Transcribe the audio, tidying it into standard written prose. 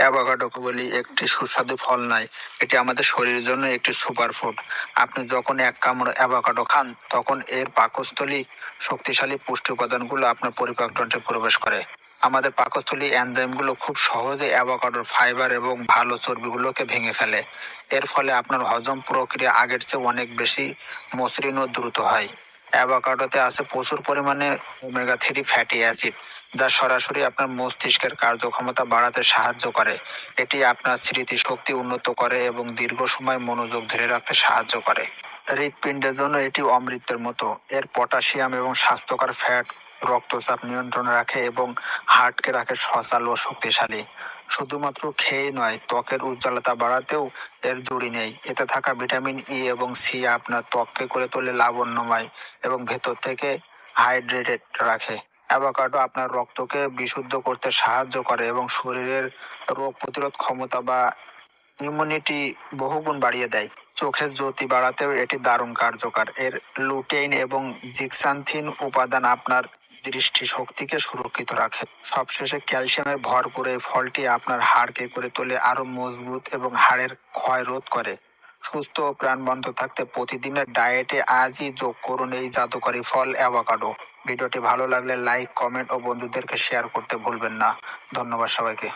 Avocado কেবলই একটি সুস্বাদু ফল নয়, এটি আমাদের শরীরের জন্য একটি সুপারফুড। আপনি যখন এক কামড় অ্যাভোকাডো খান, তখন এর পাকস্থলী শক্তিশালী পুষ্টি উপাদানগুলো আপনার পরিপাকতন্ত্রে প্রবেশ করে। আমাদের পাকস্থলী এনজাইমগুলো খুব সহজে অ্যাভোকাডোর ফাইবার এবং ভালো চর্বিগুলোকে ভেঙে ফেলে। এর ফলে আপনার হজম প্রক্রিয়া আগের চেয়ে অনেক বেশি মসৃণ ও দ্রুত হয়। অ্যাভোকাডোতে আছে প্রচুর পরিমাণে ওমেগা 3 ফ্যাটি অ্যাসিড, যা সরাসরি আপনার মস্তিষ্কের কার্যক্ষমতা বাড়াতে সাহায্য করে। এটি আপনার স্মৃতিশক্তি উন্নত করে এবং দীর্ঘ সময় মনোযোগ ধরে রাখতে সাহায্য করে। হৃৎপিণ্ডের জন্য এটি অমৃতের মতো। এর পটাশিয়াম এবং স্বাস্থ্যকর ফ্যাট রক্তচাপ নিয়ন্ত্রণে রাখে এবং হার্টকে রাখে সচল ও শক্তিশালী। শুধুমাত্র খেয়ে নয়, ত্বকের উজ্জ্বলতা বাড়াতেও এর জুড়ি নেই। এতে থাকা ভিটামিন ই এবং সি আপনার ত্বককে করে তোলে লাবণ্যময় এবং ভেতর থেকে হাইড্রেটেড রাখে। অ্যাভোকাডো আপনার রক্তকে বিশুদ্ধ করতে সাহায্য করে এবং শরীরের রোগ প্রতিরোধ ক্ষমতা বা ইমিউনিটি বহুগুণ বাড়িয়ে দেয়। চোখের জ্যোতি বাড়াতেও এটি দারুণ কার্যকর। এর লুটেইন এবং জিক্সান্থিন উপাদান আপনার দৃষ্টিশক্তিকে সুরক্ষিত রাখে। সবশেষে ক্যালসিয়ামের ভরপুর এই ফলটি আপনার হাড়কে করে তোলে আরো মজবুত এবং হাড়ের ক্ষয় রোধ করে। সুস্থ ও প্রাণবন্ত থাকতে প্রতিদিনের ডায়েটে আজই যোগ করুন এই জাদুকরী ফল অ্যাভোকাডো। ভিডিওটি ভালো লাগলে লাইক, কমেন্ট ও বন্ধুদেরকে শেয়ার করতে ভুলবেন না। ধন্যবাদ সবাইকে।